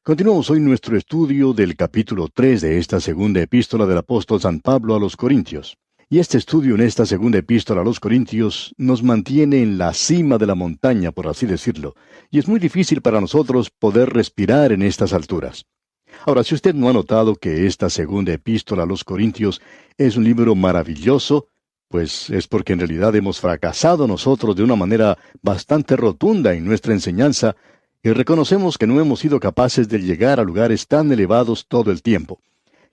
Continuamos hoy nuestro estudio del capítulo 3 de esta segunda epístola del apóstol San Pablo a los Corintios. Y este estudio en esta segunda epístola a los Corintios nos mantiene en la cima de la montaña, por así decirlo, y es muy difícil para nosotros poder respirar en estas alturas. Ahora, si usted no ha notado que esta segunda epístola a los Corintios es un libro maravilloso, pues es porque en realidad hemos fracasado nosotros de una manera bastante rotunda en nuestra enseñanza, y reconocemos que no hemos sido capaces de llegar a lugares tan elevados todo el tiempo.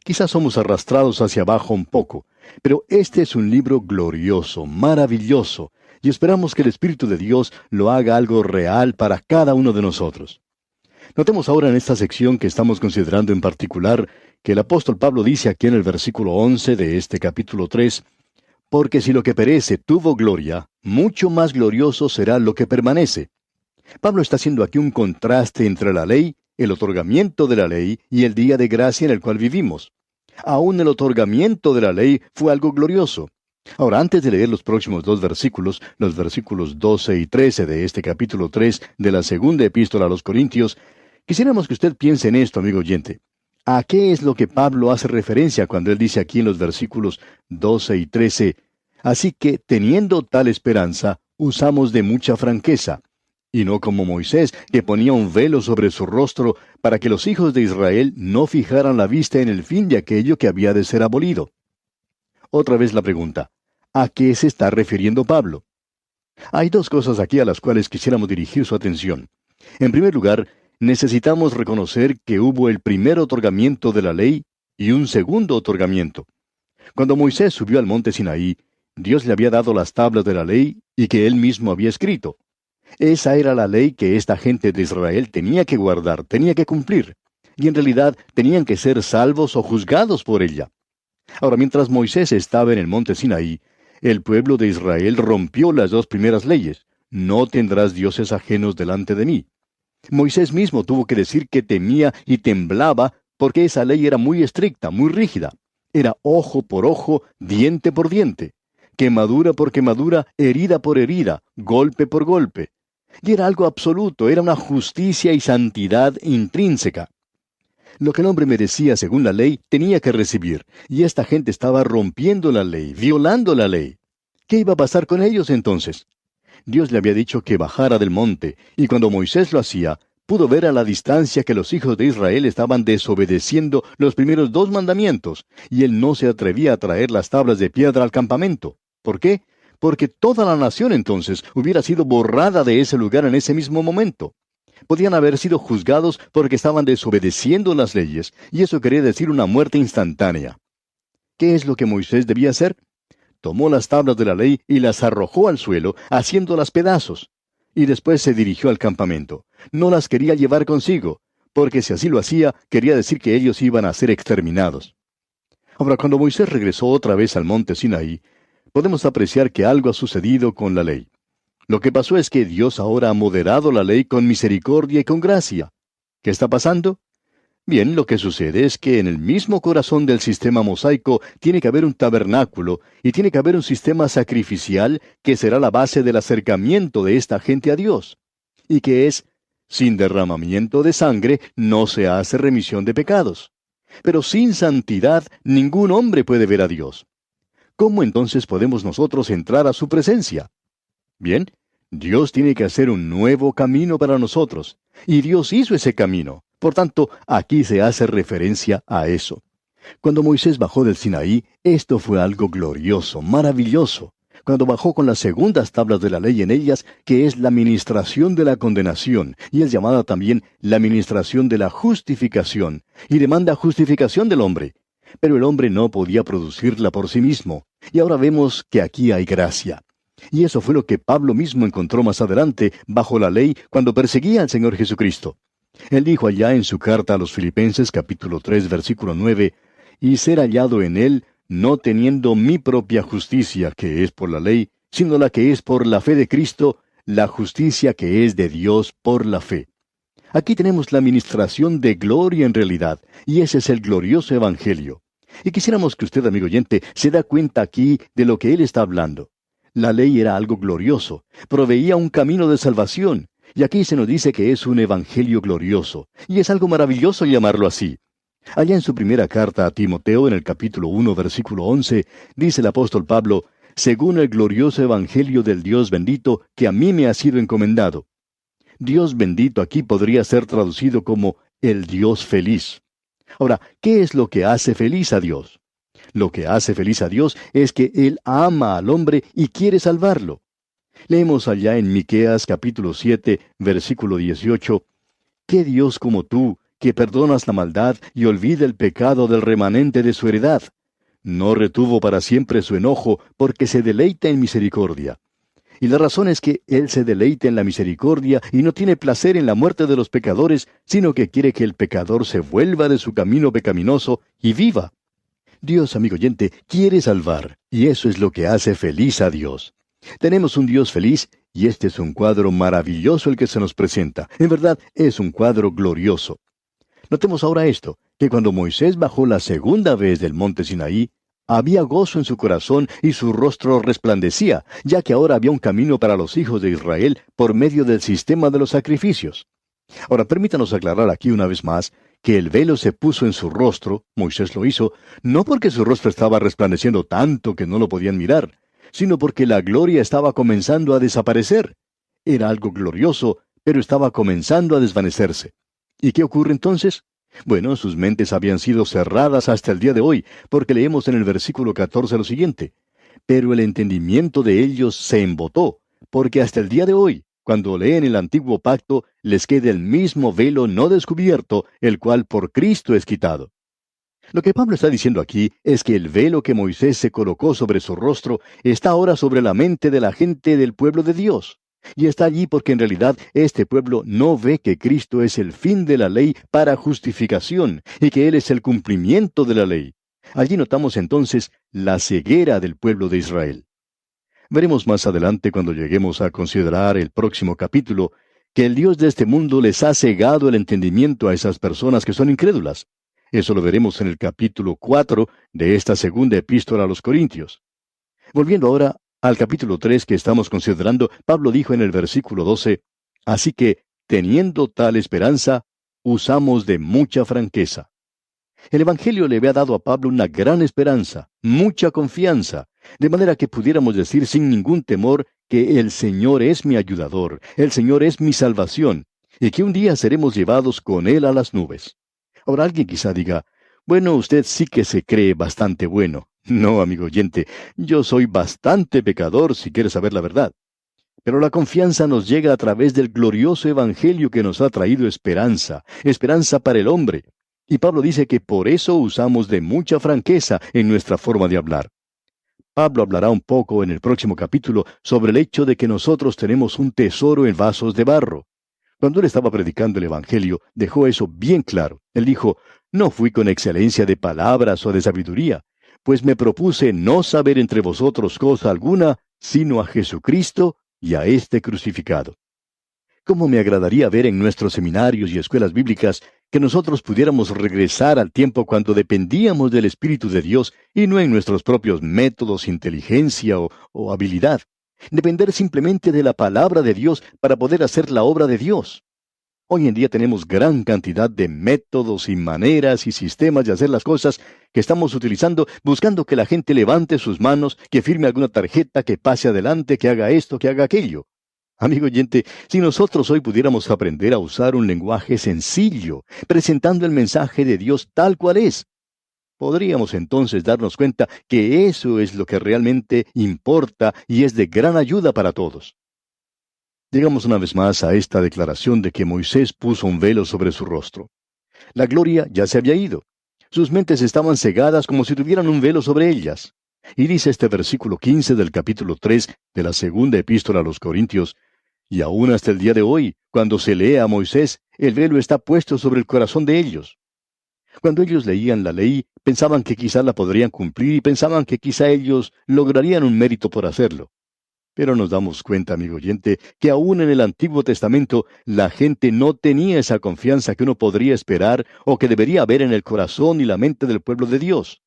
Quizás somos arrastrados hacia abajo un poco, pero este es un libro glorioso, maravilloso, y esperamos que el Espíritu de Dios lo haga algo real para cada uno de nosotros. Notemos ahora en esta sección que estamos considerando en particular, que el apóstol Pablo dice aquí en el versículo 11 de este capítulo 3, «Porque si lo que perece tuvo gloria, mucho más glorioso será lo que permanece». Pablo está haciendo aquí un contraste entre la ley, el otorgamiento de la ley y el día de gracia en el cual vivimos. Aún el otorgamiento de la ley fue algo glorioso. Ahora, antes de leer los próximos dos versículos, los versículos 12 y 13 de este capítulo 3 de la segunda epístola a los Corintios, quisiéramos que usted piense en esto, amigo oyente. ¿A qué es lo que Pablo hace referencia cuando él dice aquí en los versículos 12 y 13? Así que, teniendo tal esperanza, usamos de mucha franqueza. Y no como Moisés, que ponía un velo sobre su rostro para que los hijos de Israel no fijaran la vista en el fin de aquello que había de ser abolido. Otra vez la pregunta, ¿a qué se está refiriendo Pablo? Hay dos cosas aquí a las cuales quisiéramos dirigir su atención. En primer lugar, necesitamos reconocer que hubo el primer otorgamiento de la ley y un segundo otorgamiento. Cuando Moisés subió al monte Sinaí, Dios le había dado las tablas de la ley y que él mismo había escrito. Esa era la ley que esta gente de Israel tenía que guardar, tenía que cumplir. Y en realidad tenían que ser salvos o juzgados por ella. Ahora, mientras Moisés estaba en el monte Sinaí, el pueblo de Israel rompió las dos primeras leyes. No tendrás dioses ajenos delante de mí. Moisés mismo tuvo que decir que temía y temblaba porque esa ley era muy estricta, muy rígida. Era ojo por ojo, diente por diente. Quemadura por quemadura, herida por herida, golpe por golpe. Y era algo absoluto, era una justicia y santidad intrínseca. Lo que el hombre merecía según la ley tenía que recibir, y esta gente estaba rompiendo la ley, violando la ley. ¿Qué iba a pasar con ellos entonces? Dios le había dicho que bajara del monte, y cuando Moisés lo hacía, pudo ver a la distancia que los hijos de Israel estaban desobedeciendo los primeros dos mandamientos, y él no se atrevía a traer las tablas de piedra al campamento. ¿Por qué? Porque toda la nación entonces hubiera sido borrada de ese lugar en ese mismo momento. Podían haber sido juzgados porque estaban desobedeciendo las leyes, y eso quería decir una muerte instantánea. ¿Qué es lo que Moisés debía hacer? Tomó las tablas de la ley y las arrojó al suelo, haciéndolas pedazos. Y después se dirigió al campamento. No las quería llevar consigo, porque si así lo hacía, quería decir que ellos iban a ser exterminados. Ahora, cuando Moisés regresó otra vez al monte Sinaí, podemos apreciar que algo ha sucedido con la ley. Lo que pasó es que Dios ahora ha moderado la ley con misericordia y con gracia. ¿Qué está pasando? Bien, lo que sucede es que en el mismo corazón del sistema mosaico tiene que haber un tabernáculo y tiene que haber un sistema sacrificial que será la base del acercamiento de esta gente a Dios. Y que es, sin derramamiento de sangre no se hace remisión de pecados. Pero sin santidad ningún hombre puede ver a Dios. ¿Cómo entonces podemos nosotros entrar a su presencia? Bien, Dios tiene que hacer un nuevo camino para nosotros, y Dios hizo ese camino. Por tanto, aquí se hace referencia a eso. Cuando Moisés bajó del Sinaí, esto fue algo glorioso, maravilloso. Cuando bajó con las segundas tablas de la ley en ellas, que es la ministración de la condenación, y es llamada también la ministración de la justificación, y demanda justificación del hombre. Pero el hombre no podía producirla por sí mismo, y ahora vemos que aquí hay gracia. Y eso fue lo que Pablo mismo encontró más adelante, bajo la ley, cuando perseguía al Señor Jesucristo. Él dijo allá en su carta a los Filipenses, capítulo 3, versículo 9, «Y ser hallado en él, no teniendo mi propia justicia, que es por la ley, sino la que es por la fe de Cristo, la justicia que es de Dios por la fe». Aquí tenemos la ministración de gloria en realidad, y ese es el glorioso Evangelio. Y quisiéramos que usted, amigo oyente, se da cuenta aquí de lo que él está hablando. La ley era algo glorioso, proveía un camino de salvación, Y aquí se nos dice que es un evangelio glorioso, y es algo maravilloso llamarlo así. Allá en su primera carta a Timoteo, en el capítulo 1, versículo 11, dice el apóstol Pablo, según el glorioso evangelio del Dios bendito que a mí me ha sido encomendado. Dios bendito aquí podría ser traducido como el Dios feliz. Ahora, ¿qué es lo que hace feliz a Dios? Lo que hace feliz a Dios es que Él ama al hombre y quiere salvarlo. Leemos allá en Miqueas capítulo 7, versículo 18, ¿qué Dios como tú, que perdonas la maldad y olvida el pecado del remanente de su heredad? No retuvo para siempre su enojo, porque se deleita en misericordia. Y la razón es que Él se deleita en la misericordia y no tiene placer en la muerte de los pecadores, sino que quiere que el pecador se vuelva de su camino pecaminoso y viva. Dios, amigo oyente, quiere salvar, y eso es lo que hace feliz a Dios. Tenemos un Dios feliz, y este es un cuadro maravilloso el que se nos presenta. En verdad, es un cuadro glorioso. Notemos ahora esto, que cuando Moisés bajó la segunda vez del monte Sinaí, había gozo en su corazón y su rostro resplandecía, ya que ahora había un camino para los hijos de Israel por medio del sistema de los sacrificios. Ahora, permítanos aclarar aquí una vez más que el velo se puso en su rostro, Moisés lo hizo, no porque su rostro estaba resplandeciendo tanto que no lo podían mirar, sino porque la gloria estaba comenzando a desaparecer. Era algo glorioso, pero estaba comenzando a desvanecerse. ¿Y qué ocurre entonces? Bueno, sus mentes habían sido cerradas hasta el día de hoy, porque leemos en el versículo 14 lo siguiente, pero el entendimiento de ellos se embotó, porque hasta el día de hoy, cuando leen el antiguo pacto, les queda el mismo velo no descubierto, el cual por Cristo es quitado. Lo que Pablo está diciendo aquí es que el velo que Moisés se colocó sobre su rostro está ahora sobre la mente de la gente del pueblo de Dios. Y está allí porque en realidad este pueblo no ve que Cristo es el fin de la ley para justificación y que Él es el cumplimiento de la ley. Allí notamos entonces la ceguera del pueblo de Israel. Veremos más adelante cuando lleguemos a considerar el próximo capítulo que el Dios de este mundo les ha cegado el entendimiento a esas personas que son incrédulas. Eso lo veremos en el capítulo 4 de esta segunda epístola a los Corintios. Volviendo ahora al capítulo 3 que estamos considerando, Pablo dijo en el versículo 12, así que, teniendo tal esperanza, usamos de mucha franqueza. El Evangelio le había dado a Pablo una gran esperanza, mucha confianza, de manera que pudiéramos decir sin ningún temor que el Señor es mi ayudador, el Señor es mi salvación, y que un día seremos llevados con Él a las nubes. Ahora alguien quizá diga, bueno, usted sí que se cree bastante bueno. No, amigo oyente, yo soy bastante pecador, si quieres saber la verdad. Pero la confianza nos llega a través del glorioso Evangelio que nos ha traído esperanza, esperanza para el hombre. Y Pablo dice que por eso usamos de mucha franqueza en nuestra forma de hablar. Pablo hablará un poco en el próximo capítulo sobre el hecho de que nosotros tenemos un tesoro en vasos de barro. Cuando él estaba predicando el Evangelio, dejó eso bien claro. Él dijo, no fui con excelencia de palabras o de sabiduría, pues me propuse no saber entre vosotros cosa alguna, sino a Jesucristo y a este crucificado. ¿Cómo me agradaría ver en nuestros seminarios y escuelas bíblicas que nosotros pudiéramos regresar al tiempo cuando dependíamos del Espíritu de Dios y no en nuestros propios métodos, inteligencia o habilidad? Depender simplemente de la palabra de Dios para poder hacer la obra de Dios. Hoy en día tenemos gran cantidad de métodos y maneras y sistemas de hacer las cosas que estamos utilizando buscando que la gente levante sus manos, que firme alguna tarjeta, que pase adelante, que haga esto, que haga aquello. Amigo oyente, si nosotros hoy pudiéramos aprender a usar un lenguaje sencillo, presentando el mensaje de Dios tal cual es, podríamos entonces darnos cuenta que eso es lo que realmente importa y es de gran ayuda para todos. Llegamos una vez más a esta declaración de que Moisés puso un velo sobre su rostro. La gloria ya se había ido. Sus mentes estaban cegadas como si tuvieran un velo sobre ellas. Y dice este versículo 15 del capítulo 3 de la segunda epístola a los Corintios, y aún hasta el día de hoy, cuando se lee a Moisés, el velo está puesto sobre el corazón de ellos. Cuando ellos leían la ley, pensaban que quizá la podrían cumplir y pensaban que quizá ellos lograrían un mérito por hacerlo. Pero nos damos cuenta, amigo oyente, que aún en el Antiguo Testamento la gente no tenía esa confianza que uno podría esperar o que debería haber en el corazón y la mente del pueblo de Dios.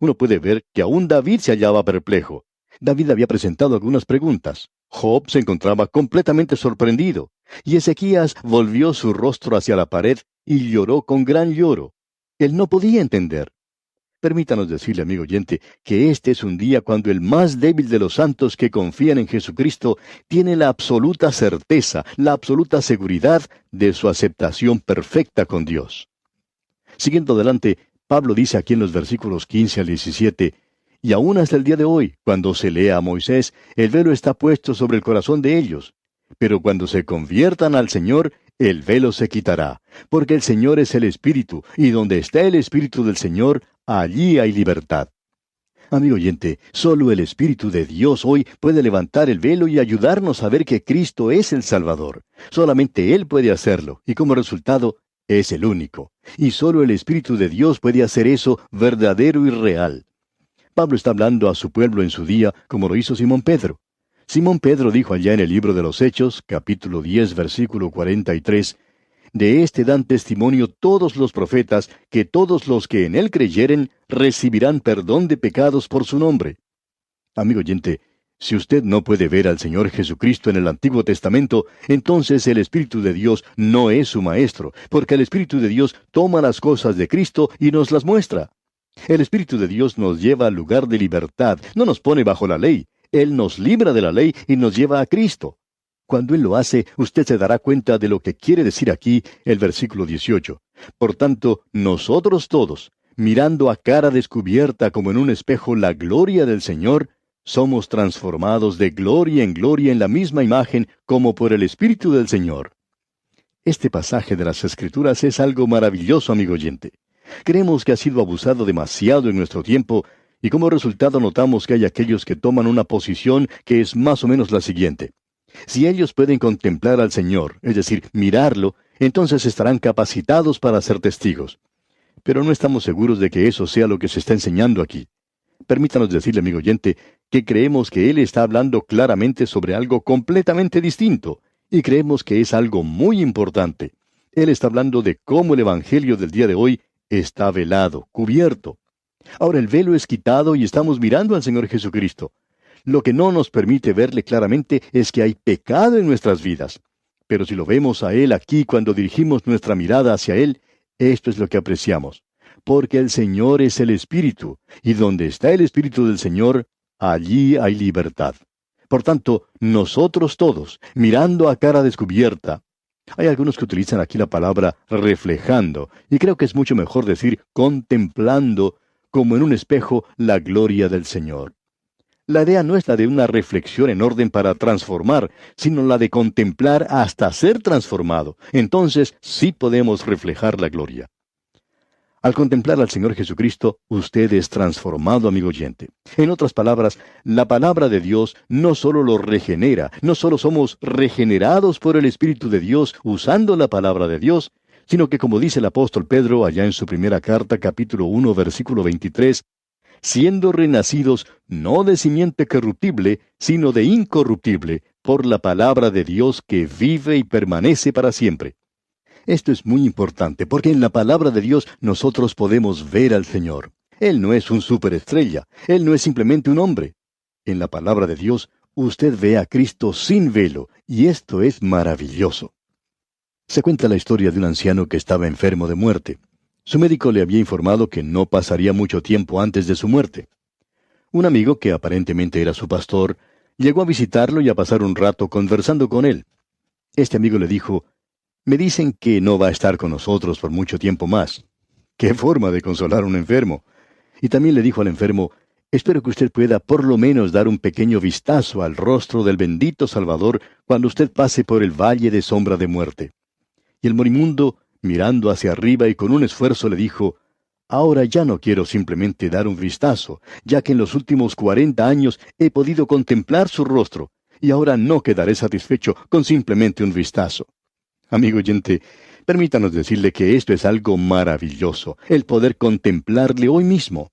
Uno puede ver que aún David se hallaba perplejo. David había presentado algunas preguntas. Job se encontraba completamente sorprendido, y Ezequías volvió su rostro hacia la pared y lloró con gran lloro. Él no podía entender. Permítanos decirle, amigo oyente, que este es un día cuando el más débil de los santos que confían en Jesucristo tiene la absoluta certeza, la absoluta seguridad de su aceptación perfecta con Dios. Siguiendo adelante, Pablo dice aquí en los versículos 15 al 17, y aún hasta el día de hoy, cuando se lea a Moisés, el velo está puesto sobre el corazón de ellos. Pero cuando se conviertan al Señor, el velo se quitará, porque el Señor es el Espíritu, y donde está el Espíritu del Señor, allí hay libertad. Amigo oyente, solo el Espíritu de Dios hoy puede levantar el velo y ayudarnos a ver que Cristo es el Salvador. Solamente Él puede hacerlo, y como resultado, es el único. Y solo el Espíritu de Dios puede hacer eso verdadero y real. Pablo está hablando a su pueblo en su día, como lo hizo Simón Pedro. Simón Pedro dijo allá en el libro de los Hechos, capítulo 10, versículo 43, de este dan testimonio todos los profetas, que todos los que en él creyeren recibirán perdón de pecados por su nombre. Amigo oyente, si usted no puede ver al Señor Jesucristo en el Antiguo Testamento, entonces el Espíritu de Dios no es su maestro, porque el Espíritu de Dios toma las cosas de Cristo y nos las muestra. El Espíritu de Dios nos lleva al lugar de libertad, no nos pone bajo la ley. Él nos libra de la ley y nos lleva a Cristo. Cuando Él lo hace, usted se dará cuenta de lo que quiere decir aquí el versículo 18. Por tanto, nosotros todos, mirando a cara descubierta como en un espejo la gloria del Señor, somos transformados de gloria en la misma imagen como por el Espíritu del Señor. Este pasaje de las Escrituras es algo maravilloso, amigo oyente. Creemos que ha sido abusado demasiado en nuestro tiempo, y como resultado notamos que hay aquellos que toman una posición que es más o menos la siguiente. Si ellos pueden contemplar al Señor, es decir, mirarlo, entonces estarán capacitados para ser testigos. Pero no estamos seguros de que eso sea lo que se está enseñando aquí. Permítanos decirle, amigo oyente, que creemos que Él está hablando claramente sobre algo completamente distinto, y creemos que es algo muy importante. Él está hablando de cómo el Evangelio del día de hoy está velado, cubierto. Ahora el velo es quitado y estamos mirando al Señor Jesucristo. Lo que no nos permite verle claramente es que hay pecado en nuestras vidas. Pero si lo vemos a Él aquí cuando dirigimos nuestra mirada hacia Él, esto es lo que apreciamos. Porque el Señor es el Espíritu, y donde está el Espíritu del Señor, allí hay libertad. Por tanto, nosotros todos, mirando a cara descubierta, hay algunos que utilizan aquí la palabra reflejando, y creo que es mucho mejor decir contemplando, como en un espejo, la gloria del Señor. La idea no es la de una reflexión en orden para transformar, sino la de contemplar hasta ser transformado. Entonces sí podemos reflejar la gloria. Al contemplar al Señor Jesucristo, usted es transformado, amigo oyente. En otras palabras, la palabra de Dios no solo lo regenera, no solo somos regenerados por el Espíritu de Dios usando la palabra de Dios, sino que como dice el apóstol Pedro allá en su primera carta, capítulo 1, versículo 23, siendo renacidos no de simiente corruptible, sino de incorruptible, por la palabra de Dios que vive y permanece para siempre. Esto es muy importante, porque en la palabra de Dios nosotros podemos ver al Señor. Él no es un superestrella, Él no es simplemente un hombre. En la palabra de Dios, usted ve a Cristo sin velo, y esto es maravilloso. Se cuenta la historia de un anciano que estaba enfermo de muerte. Su médico le había informado que no pasaría mucho tiempo antes de su muerte. Un amigo, que aparentemente era su pastor, llegó a visitarlo y a pasar un rato conversando con él. Este amigo le dijo: «Me dicen que no va a estar con nosotros por mucho tiempo más». ¡Qué forma de consolar a un enfermo! Y también le dijo al enfermo: «Espero que usted pueda por lo menos dar un pequeño vistazo al rostro del bendito Salvador cuando usted pase por el valle de sombra de muerte». Y el morimundo, mirando hacia arriba y con un esfuerzo, le dijo: «Ahora ya no quiero simplemente dar un vistazo, ya que en los últimos 40 años he podido contemplar su rostro, y ahora no quedaré satisfecho con simplemente un vistazo». Amigo oyente, permítanos decirle que esto es algo maravilloso, el poder contemplarle hoy mismo.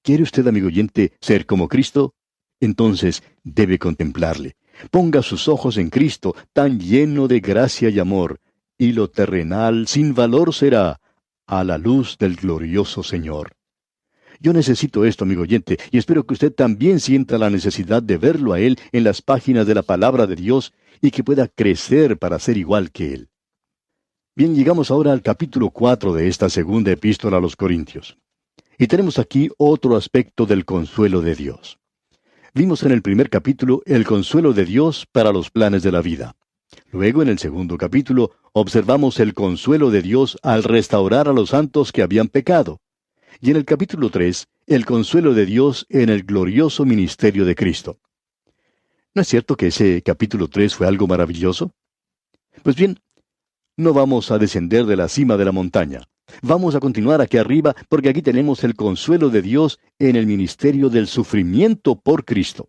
¿Quiere usted, amigo oyente, ser como Cristo? Entonces debe contemplarle. Ponga sus ojos en Cristo, tan lleno de gracia y amor, y lo terrenal sin valor será, a la luz del glorioso Señor. Yo necesito esto, amigo oyente, y espero que usted también sienta la necesidad de verlo a Él en las páginas de la palabra de Dios y que pueda crecer para ser igual que Él. Bien, llegamos ahora al capítulo 4 de esta segunda epístola a los Corintios. Y tenemos aquí otro aspecto del consuelo de Dios. Vimos en el primer capítulo el consuelo de Dios para los planes de la vida. Luego, en el segundo capítulo, observamos el consuelo de Dios al restaurar a los santos que habían pecado. Y en el capítulo 3, el consuelo de Dios en el glorioso ministerio de Cristo. ¿No es cierto que ese capítulo 3 fue algo maravilloso? Pues bien, no vamos a descender de la cima de la montaña. Vamos a continuar aquí arriba porque aquí tenemos el consuelo de Dios en el ministerio del sufrimiento por Cristo.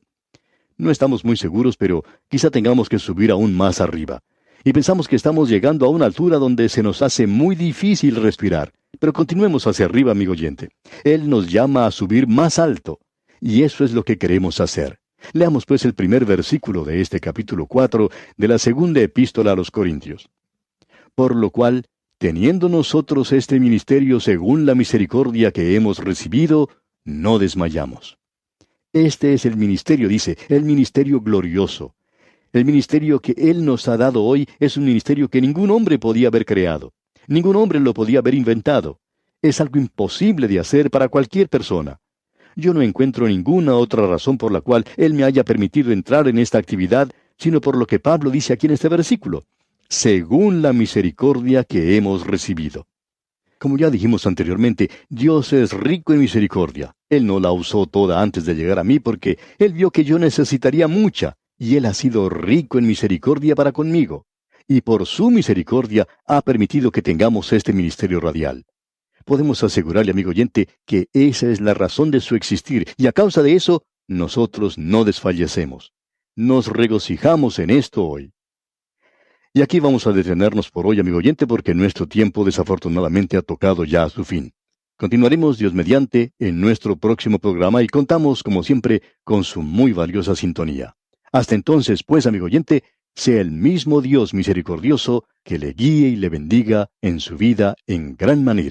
No estamos muy seguros, pero quizá tengamos que subir aún más arriba. Y pensamos que estamos llegando a una altura donde se nos hace muy difícil respirar. Pero continuemos hacia arriba, amigo oyente. Él nos llama a subir más alto. Y eso es lo que queremos hacer. Leamos pues el primer versículo de este capítulo 4 de la segunda epístola a los Corintios. Por lo cual, teniendo nosotros este ministerio según la misericordia que hemos recibido, no desmayamos. Este es el ministerio, dice, el ministerio glorioso. El ministerio que Él nos ha dado hoy es un ministerio que ningún hombre podía haber creado. Ningún hombre lo podía haber inventado. Es algo imposible de hacer para cualquier persona. Yo no encuentro ninguna otra razón por la cual Él me haya permitido entrar en esta actividad, sino por lo que Pablo dice aquí en este versículo, según la misericordia que hemos recibido. Como ya dijimos anteriormente, Dios es rico en misericordia. Él no la usó toda antes de llegar a mí porque Él vio que yo necesitaría mucha, y Él ha sido rico en misericordia para conmigo. Y por su misericordia ha permitido que tengamos este ministerio radial. Podemos asegurarle, amigo oyente, que esa es la razón de su existir, y a causa de eso, nosotros no desfallecemos. Nos regocijamos en esto hoy. Y aquí vamos a detenernos por hoy, amigo oyente, porque nuestro tiempo desafortunadamente ha tocado ya a su fin. Continuaremos, Dios mediante, en nuestro próximo programa y contamos, como siempre, con su muy valiosa sintonía. Hasta entonces, pues, amigo oyente, sea el mismo Dios misericordioso que le guíe y le bendiga en su vida en gran manera.